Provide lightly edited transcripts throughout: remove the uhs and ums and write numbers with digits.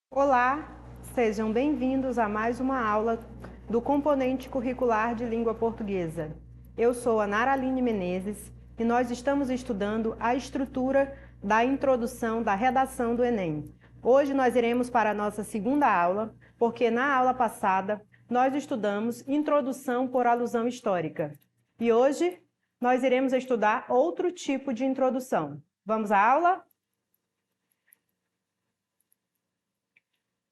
Olá, sejam bem-vindos a mais uma aula do componente curricular de língua portuguesa. Eu sou a Nara Aline Menezes e nós estamos estudando a estrutura da introdução da redação do Enem. Hoje nós iremos para a nossa segunda aula, porque na aula passada nós estudamos introdução por alusão histórica. E hoje nós iremos estudar outro tipo de introdução. Vamos à aula?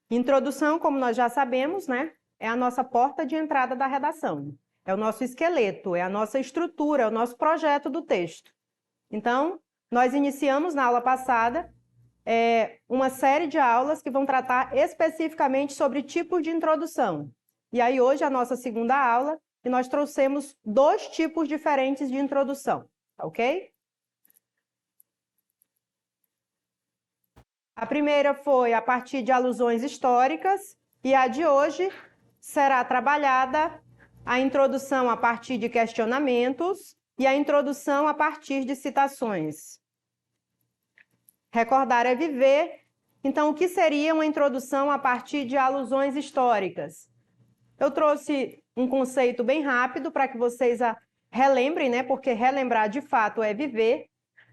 Introdução, como nós já sabemos, né, é a nossa porta de entrada da redação. É o nosso esqueleto, é a nossa estrutura, é o nosso projeto do texto. Então, nós iniciamos na aula passada uma série de aulas que vão tratar especificamente sobre tipos de introdução. E aí hoje a nossa segunda aula, e nós trouxemos 2 tipos diferentes de introdução, ok? A primeira foi a partir de alusões históricas e a de hoje será trabalhada a introdução a partir de questionamentos e a introdução a partir de citações. Recordar é viver. Então, o que seria uma introdução a partir de alusões históricas? Eu trouxe um conceito bem rápido para que vocês relembrem, né? Porque relembrar de fato é viver.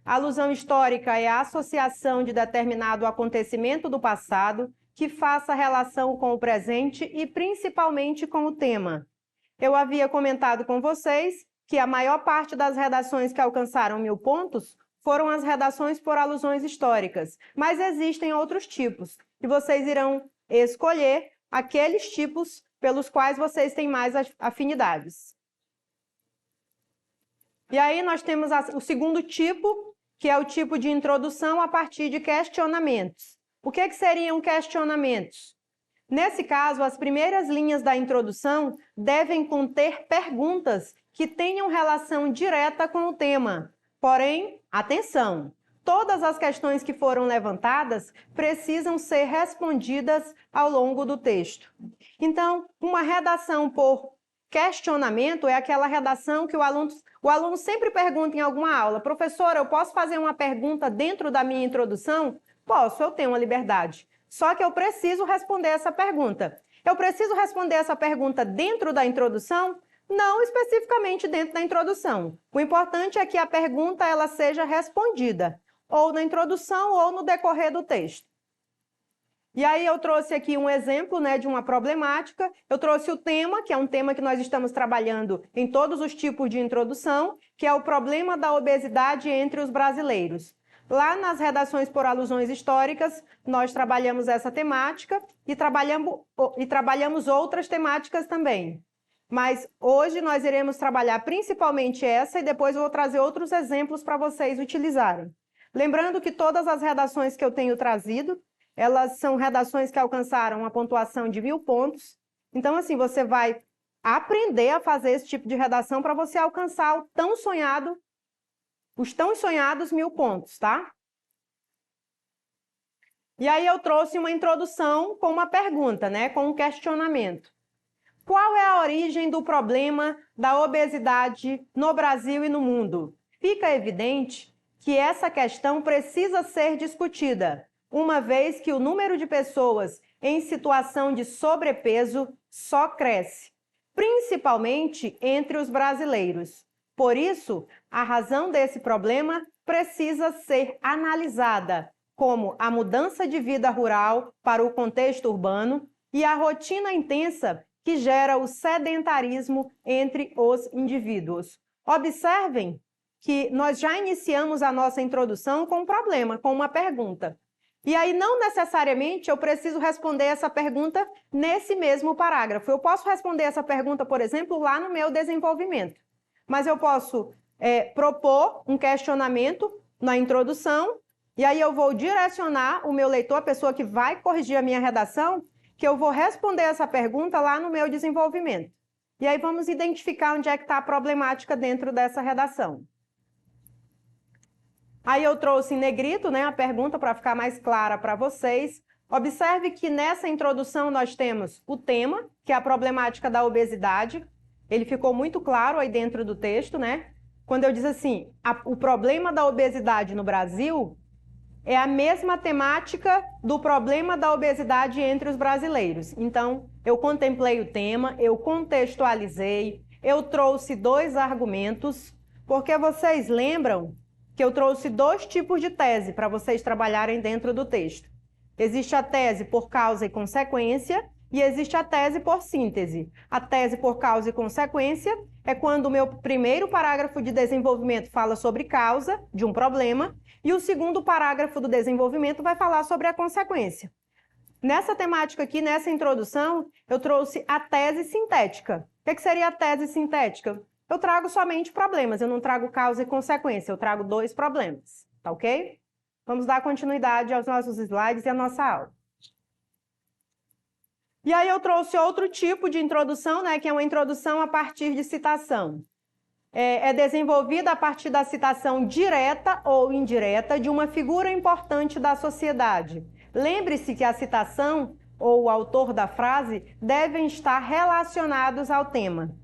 A alusão histórica é a associação de determinado acontecimento do passado que faça relação com o presente e principalmente com o tema. Eu havia comentado com vocês que a maior parte das redações que alcançaram 1000 pontos foram as redações por alusões históricas, mas existem outros tipos e vocês irão escolher aqueles tipos pelos quais vocês têm mais afinidades. E aí nós temos o segundo tipo, que é o tipo de introdução a partir de questionamentos. O que seriam questionamentos? Nesse caso, as primeiras linhas da introdução devem conter perguntas que tenham relação direta com o tema. Porém, atenção! Todas as questões que foram levantadas precisam ser respondidas ao longo do texto. Então, uma redação por questionamento é aquela redação que o aluno sempre pergunta em alguma aula: professora, eu posso fazer uma pergunta dentro da minha introdução? Posso, eu tenho uma liberdade. Só que eu preciso responder essa pergunta. Eu preciso responder essa pergunta dentro da introdução? Não especificamente dentro da introdução. O importante é que a pergunta ela seja respondida, ou na introdução ou no decorrer do texto. E aí eu trouxe aqui um exemplo, né, de uma problemática. Eu trouxe o tema, que é um tema que nós estamos trabalhando em todos os tipos de introdução, que é o problema da obesidade entre os brasileiros. Lá nas redações por alusões históricas, nós trabalhamos essa temática e trabalhamos outras temáticas também. Mas hoje nós iremos trabalhar principalmente essa e depois eu vou trazer outros exemplos para vocês utilizarem. Lembrando que todas as redações que eu tenho trazido, elas são redações que alcançaram uma pontuação de 1000 pontos. Então, assim, você vai aprender a fazer esse tipo de redação para você alcançar os tão sonhados 1000 pontos, tá? E aí eu trouxe uma introdução com uma pergunta, né? Com um questionamento. Qual é a origem do problema da obesidade no Brasil e no mundo? Fica evidente que essa questão precisa ser discutida, uma vez que o número de pessoas em situação de sobrepeso só cresce, principalmente entre os brasileiros. Por isso, a razão desse problema precisa ser analisada, como a mudança de vida rural para o contexto urbano e a rotina intensa que gera o sedentarismo entre os indivíduos. Observem que nós já iniciamos a nossa introdução com um problema, com uma pergunta. E aí, não necessariamente eu preciso responder essa pergunta nesse mesmo parágrafo. Eu posso responder essa pergunta, por exemplo, lá no meu desenvolvimento. Mas eu posso propor um questionamento na introdução, e aí eu vou direcionar o meu leitor, a pessoa que vai corrigir a minha redação, que eu vou responder essa pergunta lá no meu desenvolvimento. E aí vamos identificar onde é que está a problemática dentro dessa redação. Aí eu trouxe em negrito, né, a pergunta para ficar mais clara para vocês. Observe que nessa introdução nós temos o tema, que é a problemática da obesidade. Ele ficou muito claro aí dentro do texto, né? Quando eu diz assim, o problema da obesidade no Brasil é a mesma temática do problema da obesidade entre os brasileiros. Então, eu contemplei o tema, eu contextualizei, eu trouxe 2 argumentos, porque vocês lembram que eu trouxe 2 tipos de tese para vocês trabalharem dentro do texto. Existe a tese por causa e consequência e existe a tese por síntese. A tese por causa e consequência é quando o meu primeiro parágrafo de desenvolvimento fala sobre causa de um problema e o segundo parágrafo do desenvolvimento vai falar sobre a consequência. Nessa temática aqui, nessa introdução, eu trouxe a tese sintética. O que seria a tese sintética? Eu trago somente problemas, eu não trago causa e consequência, eu trago 2 problemas, tá ok? Vamos dar continuidade aos nossos slides e à nossa aula. E aí eu trouxe outro tipo de introdução, né, que é uma introdução a partir de citação. É desenvolvida a partir da citação direta ou indireta de uma figura importante da sociedade. Lembre-se que a citação ou o autor da frase devem estar relacionados ao tema.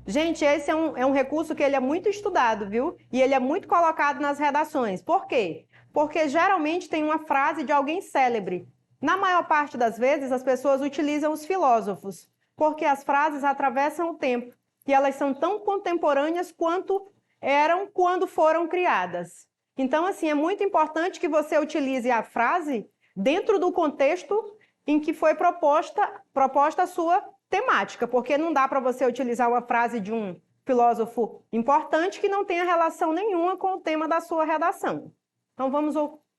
Gente, esse é um recurso que ele é muito estudado, viu? E ele é muito colocado nas redações. Por quê? Porque geralmente tem uma frase de alguém célebre. Na maior parte das vezes, as pessoas utilizam os filósofos, porque as frases atravessam o tempo e elas são tão contemporâneas quanto eram quando foram criadas. Então, assim, é muito importante que você utilize a frase dentro do contexto em que foi proposta a sua temática, porque não dá para você utilizar uma frase de um filósofo importante que não tenha relação nenhuma com o tema da sua redação. Então, vamos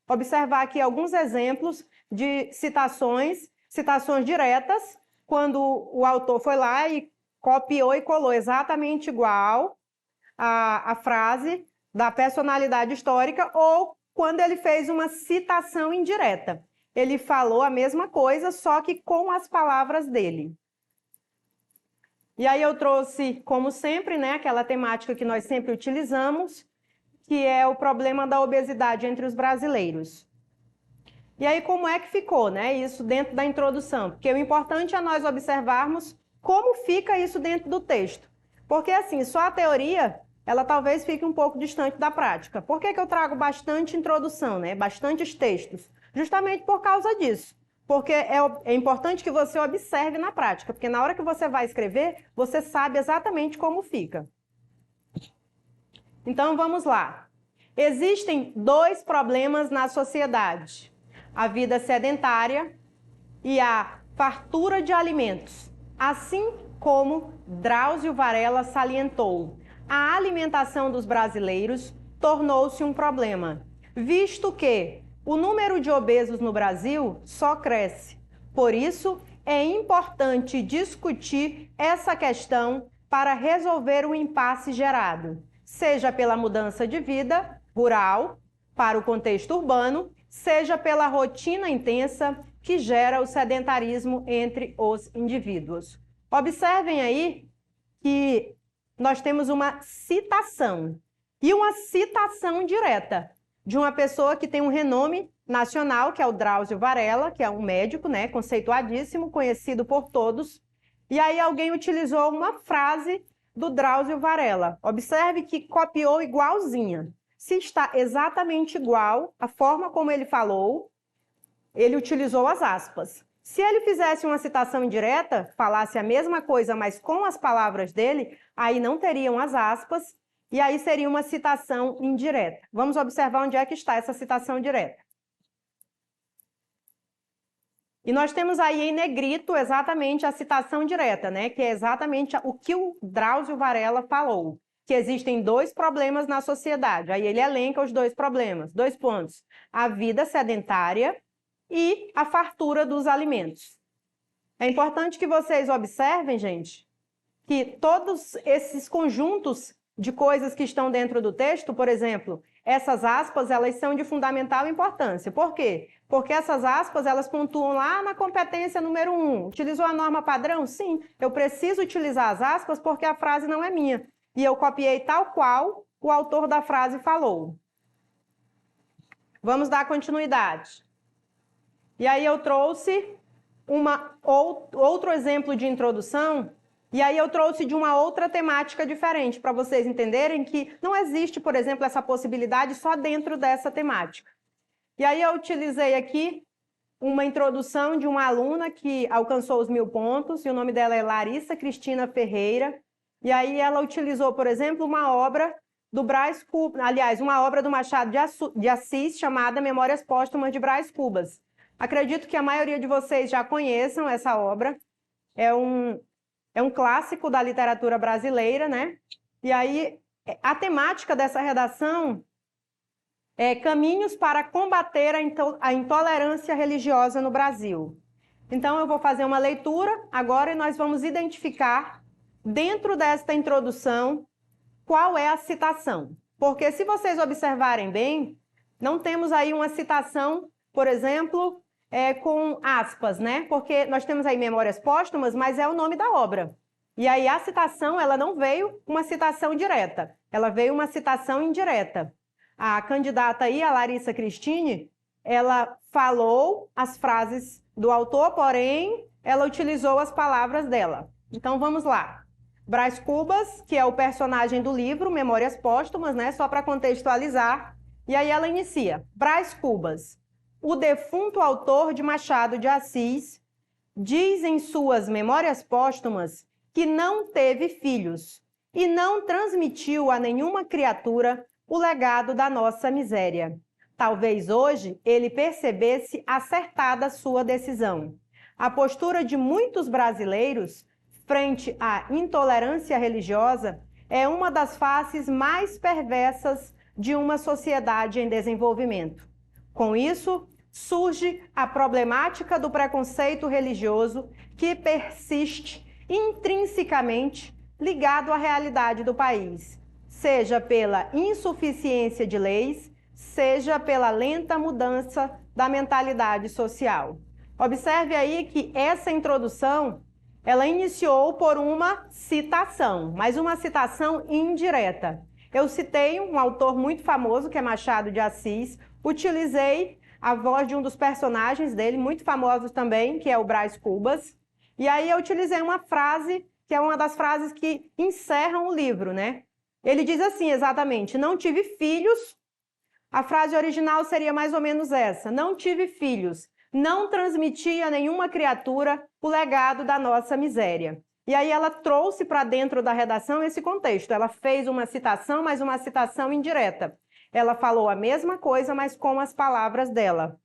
observar aqui alguns exemplos de citações diretas, quando o autor foi lá e copiou e colou exatamente igual a frase da personalidade histórica, ou quando ele fez uma citação indireta. Ele falou a mesma coisa, só que com as palavras dele. E aí eu trouxe, como sempre, né, aquela temática que nós sempre utilizamos, que é o problema da obesidade entre os brasileiros. E aí como é que ficou, né, isso dentro da introdução? Porque o importante é nós observarmos como fica isso dentro do texto. Porque assim, só a teoria, ela talvez fique um pouco distante da prática. Por que eu trago bastante introdução, né, bastantes textos? Justamente por causa disso. Porque é importante que você observe na prática, porque na hora que você vai escrever, você sabe exatamente como fica. Então, vamos lá. Existem 2 problemas na sociedade: a vida sedentária e a fartura de alimentos. Assim como Drauzio Varela salientou, a alimentação dos brasileiros tornou-se um problema, visto que o número de obesos no Brasil só cresce. Por isso, é importante discutir essa questão para resolver o impasse gerado, seja pela mudança de vida rural para o contexto urbano, seja pela rotina intensa que gera o sedentarismo entre os indivíduos. Observem aí que nós temos uma citação e uma citação direta de uma pessoa que tem um renome nacional, que é o Drauzio Varela, que é um médico, né, conceituadíssimo, conhecido por todos. E aí alguém utilizou uma frase do Drauzio Varela. Observe que copiou igualzinha. Se está exatamente igual, a forma como ele falou, ele utilizou as aspas. Se ele fizesse uma citação indireta, falasse a mesma coisa, mas com as palavras dele, aí não teriam as aspas, e aí seria uma citação indireta. Vamos observar onde é que está essa citação direta. E nós temos aí em negrito exatamente a citação direta, né? Que é exatamente o que o Drauzio Varela falou, que existem 2 problemas na sociedade. Aí ele elenca os 2 problemas, 2 pontos: a vida sedentária e a fartura dos alimentos. É importante que vocês observem, gente, que todos esses conjuntos de coisas que estão dentro do texto, por exemplo, essas aspas, elas são de fundamental importância. Por quê? Porque essas aspas, elas pontuam lá na competência número 1. Utilizou a norma padrão? Sim, eu preciso utilizar as aspas porque a frase não é minha. E eu copiei tal qual o autor da frase falou. Vamos dar continuidade. E aí eu trouxe outro exemplo de introdução, e aí eu trouxe de uma outra temática diferente, para vocês entenderem que não existe, por exemplo, essa possibilidade só dentro dessa temática. E aí eu utilizei aqui uma introdução de uma aluna que alcançou os 1000 pontos, e o nome dela é Larissa Cristina Ferreira, e aí ela utilizou, por exemplo, uma obra do Brás Cubas, aliás, uma obra do Machado de Assis chamada Memórias Póstumas de Brás Cubas. Acredito que a maioria de vocês já conheçam essa obra, é um clássico da literatura brasileira, né? E aí, a temática dessa redação é Caminhos para combater a intolerância religiosa no Brasil. Então, eu vou fazer uma leitura agora e nós vamos identificar, dentro desta introdução, qual é a citação. Porque se vocês observarem bem, não temos aí uma citação, por exemplo, com aspas, né? Porque nós temos aí Memórias Póstumas, mas é o nome da obra. E aí a citação, ela não veio uma citação direta, ela veio uma citação indireta. A candidata aí, a Larissa Cristine, ela falou as frases do autor, porém, ela utilizou as palavras dela. Então, vamos lá. Brás Cubas, que é o personagem do livro Memórias Póstumas, né? Só para contextualizar. E aí ela inicia. Brás Cubas, o defunto autor de Machado de Assis, diz em suas Memórias Póstumas que não teve filhos e não transmitiu a nenhuma criatura o legado da nossa miséria. Talvez hoje ele percebesse acertada sua decisão. A postura de muitos brasileiros frente à intolerância religiosa é uma das faces mais perversas de uma sociedade em desenvolvimento. Com isso, surge a problemática do preconceito religioso que persiste intrinsecamente ligado à realidade do país, seja pela insuficiência de leis, seja pela lenta mudança da mentalidade social. Observe aí que essa introdução, ela iniciou por uma citação, mas uma citação indireta. Eu citei um autor muito famoso, que é Machado de Assis, utilizei a voz de um dos personagens dele, muito famosos também, que é o Brás Cubas, e aí eu utilizei uma frase, que é uma das frases que encerram o livro, né? Ele diz assim, exatamente, não tive filhos, a frase original seria mais ou menos essa, não tive filhos, não transmiti a nenhuma criatura o legado da nossa miséria. E aí ela trouxe para dentro da redação esse contexto, ela fez uma citação, mas uma citação indireta. Ela falou a mesma coisa, mas com as palavras dela.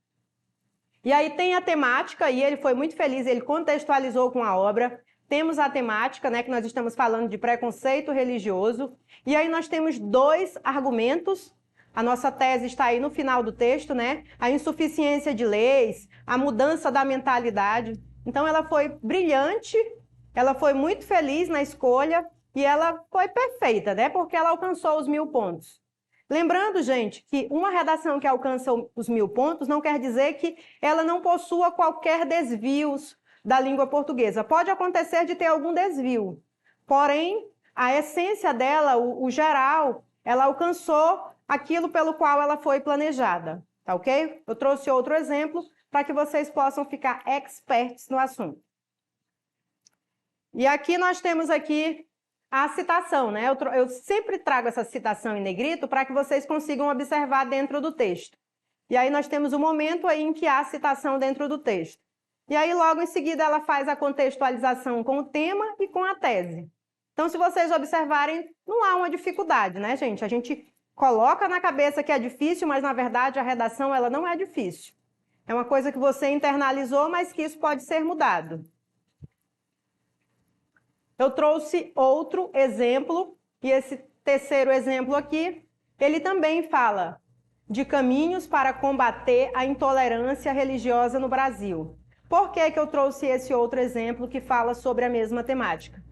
E aí tem a temática, e ele foi muito feliz, ele contextualizou com a obra. Temos a temática, né, que nós estamos falando de preconceito religioso. E aí nós temos 2 argumentos. A nossa tese está aí no final do texto, né? A insuficiência de leis, a mudança da mentalidade. Então ela foi brilhante, ela foi muito feliz na escolha e ela foi perfeita, né? Porque ela alcançou os 1000 pontos. Lembrando, gente, que uma redação que alcança os 1000 pontos não quer dizer que ela não possua qualquer desvio da língua portuguesa. Pode acontecer de ter algum desvio, porém, a essência dela, o geral, ela alcançou aquilo pelo qual ela foi planejada, tá ok? Eu trouxe outro exemplo para que vocês possam ficar experts no assunto. E aqui nós temos aqui a citação, né? Eu sempre trago essa citação em negrito para que vocês consigam observar dentro do texto. E aí nós temos o momento aí em que há citação dentro do texto. E aí logo em seguida ela faz a contextualização com o tema e com a tese. Então, se vocês observarem, não há uma dificuldade, né, gente? A gente coloca na cabeça que é difícil, mas na verdade a redação ela não é difícil. É uma coisa que você internalizou, mas que isso pode ser mudado. Eu trouxe outro exemplo, e esse terceiro exemplo aqui, ele também fala de caminhos para combater a intolerância religiosa no Brasil. Por que que eu trouxe esse outro exemplo que fala sobre a mesma temática?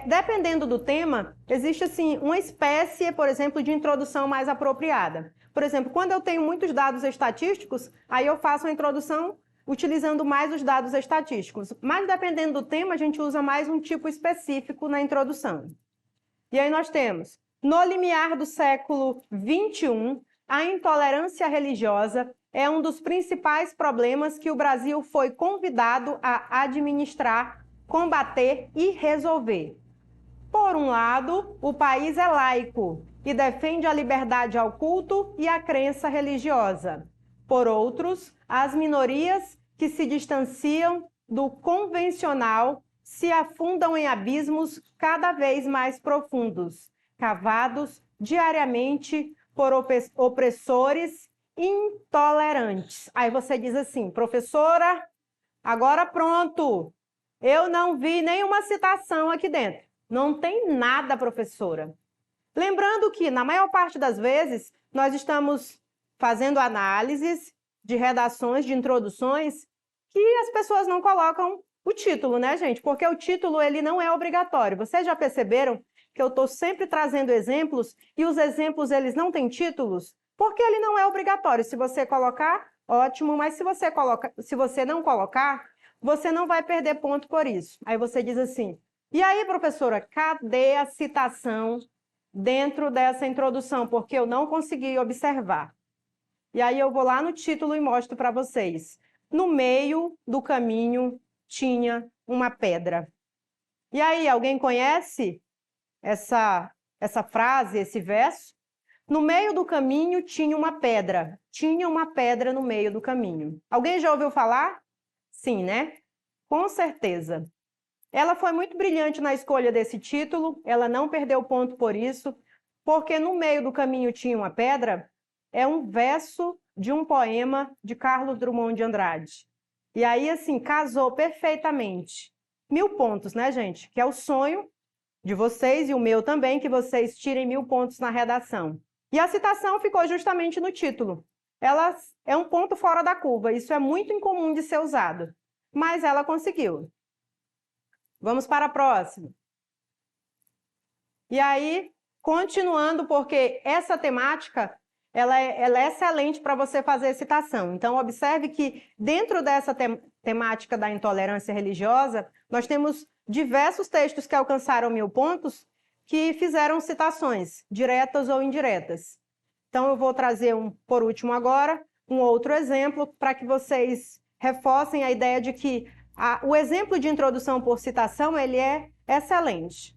Dependendo do tema, existe assim uma espécie, por exemplo, de introdução mais apropriada. Por exemplo, quando eu tenho muitos dados estatísticos, aí eu faço a introdução utilizando mais os dados estatísticos. Mas dependendo do tema, a gente usa mais um tipo específico na introdução. E aí nós temos, no limiar do século XXI, a intolerância religiosa é um dos principais problemas que o Brasil foi convidado a administrar, combater e resolver. Por um lado, o país é laico e defende a liberdade ao culto e à crença religiosa. Por outros, as minorias que se distanciam do convencional se afundam em abismos cada vez mais profundos, cavados diariamente por opressores intolerantes. Aí você diz assim, professora, agora pronto, eu não vi nenhuma citação aqui dentro. Não tem nada, professora. Lembrando que, na maior parte das vezes, nós estamos fazendo análises de redações, de introduções, que as pessoas não colocam o título, né, gente? Porque o título, ele não é obrigatório. Vocês já perceberam que eu estou sempre trazendo exemplos e os exemplos, eles não têm títulos? Porque ele não é obrigatório. Se você colocar, ótimo, mas se você não colocar, você não vai perder ponto por isso. Aí você diz assim, e aí, professora, cadê a citação dentro dessa introdução? Porque eu não consegui observar. E aí eu vou lá no título e mostro para vocês. No meio do caminho tinha uma pedra. E aí, alguém conhece essa frase, esse verso? No meio do caminho tinha uma pedra. Tinha uma pedra no meio do caminho. Alguém já ouviu falar? Sim, né? Com certeza. Ela foi muito brilhante na escolha desse título, ela não perdeu ponto por isso, porque no meio do caminho tinha uma pedra, é um verso de um poema de Carlos Drummond de Andrade. E aí, assim, casou perfeitamente. 1000 pontos, né, gente? Que é o sonho de vocês e o meu também, que vocês tirem 1000 pontos na redação. E a citação ficou justamente no título. Ela é um ponto fora da curva, isso é muito incomum de ser usado, mas ela conseguiu. Vamos para a próxima. E aí, continuando, porque essa temática ela é excelente para você fazer citação. Então, observe que dentro dessa temática da intolerância religiosa, nós temos diversos textos que alcançaram 1000 pontos que fizeram citações, diretas ou indiretas. Então, eu vou trazer, por último agora, um outro exemplo para que vocês reforcem a ideia de que o exemplo de introdução por citação, ele é excelente.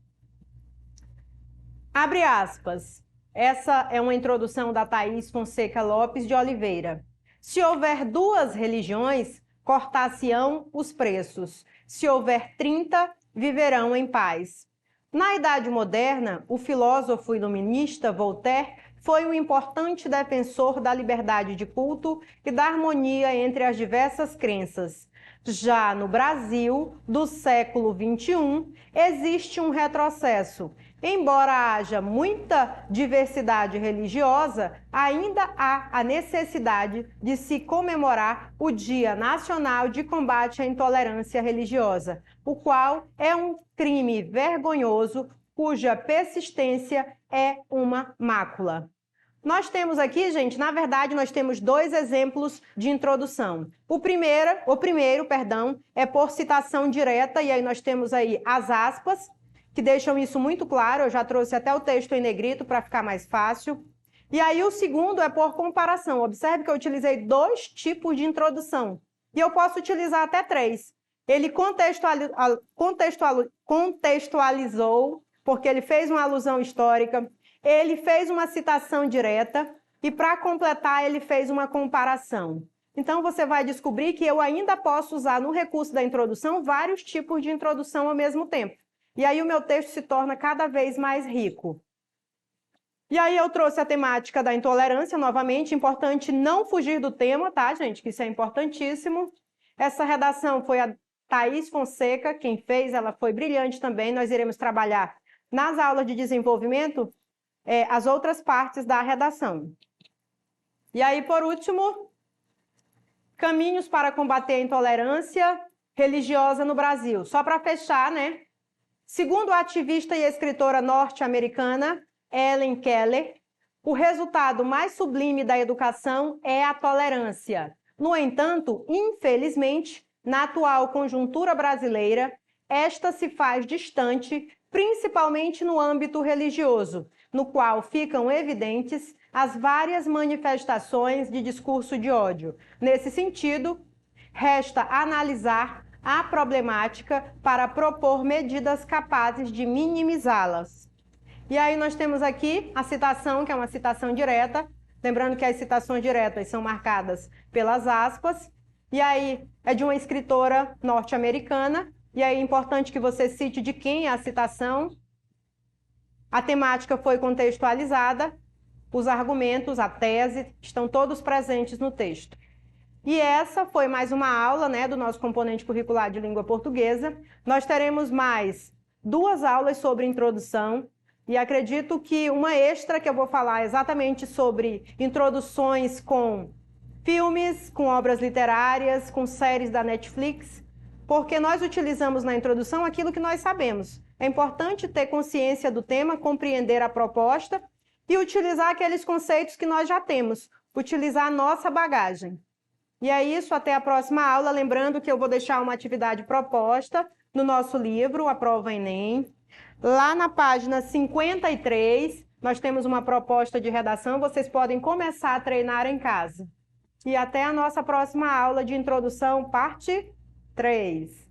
Abre aspas. Essa é uma introdução da Thaís Fonseca Lopes de Oliveira. Se houver 2 religiões, cortar-se-ão os preços. Se houver 30, viverão em paz. Na Idade Moderna, o filósofo iluminista Voltaire foi um importante defensor da liberdade de culto e da harmonia entre as diversas crenças. Já no Brasil, do século XXI, existe um retrocesso. Embora haja muita diversidade religiosa, ainda há a necessidade de se comemorar o Dia Nacional de Combate à Intolerância Religiosa, o qual é um crime vergonhoso cuja persistência é uma mácula. Nós temos aqui, gente, na verdade, nós temos 2 exemplos de introdução. O primeiro, é por citação direta, e aí nós temos aí as aspas, que deixam isso muito claro, eu já trouxe até o texto em negrito para ficar mais fácil. E aí o segundo é por comparação. Observe que eu utilizei 2 tipos de introdução, e eu posso utilizar até 3. Ele contextualizou, porque ele fez uma alusão histórica, ele fez uma citação direta e, para completar, ele fez uma comparação. Então, você vai descobrir que eu ainda posso usar no recurso da introdução vários tipos de introdução ao mesmo tempo. E aí o meu texto se torna cada vez mais rico. E aí eu trouxe a temática da intolerância, novamente, importante não fugir do tema, tá, gente? Que isso é importantíssimo. Essa redação foi a Thaís Fonseca quem fez, ela foi brilhante também. Nós iremos trabalhar nas aulas de desenvolvimento as outras partes da redação. E aí, por último, caminhos para combater a intolerância religiosa no Brasil. Só para fechar, né? Segundo a ativista e escritora norte-americana Helen Keller, o resultado mais sublime da educação é a tolerância. No entanto, infelizmente, na atual conjuntura brasileira, esta se faz distante, principalmente no âmbito religioso, no qual ficam evidentes as várias manifestações de discurso de ódio. Nesse sentido, resta analisar a problemática para propor medidas capazes de minimizá-las. E aí nós temos aqui a citação, que é uma citação direta, lembrando que as citações diretas são marcadas pelas aspas, e aí é de uma escritora norte-americana, e aí é importante que você cite de quem é a citação. A temática foi contextualizada, os argumentos, a tese, estão todos presentes no texto. E essa foi mais uma aula, né, do nosso componente curricular de língua portuguesa. Nós teremos mais 2 aulas sobre introdução, e acredito que uma extra que eu vou falar exatamente sobre introduções com filmes, com obras literárias, com séries da Netflix, porque nós utilizamos na introdução aquilo que nós sabemos. É importante ter consciência do tema, compreender a proposta e utilizar aqueles conceitos que nós já temos, utilizar a nossa bagagem. E é isso, até a próxima aula. Lembrando que eu vou deixar uma atividade proposta no nosso livro, a Prova Enem. Lá na página 53, nós temos uma proposta de redação, vocês podem começar a treinar em casa. E até a nossa próxima aula de introdução, parte 3.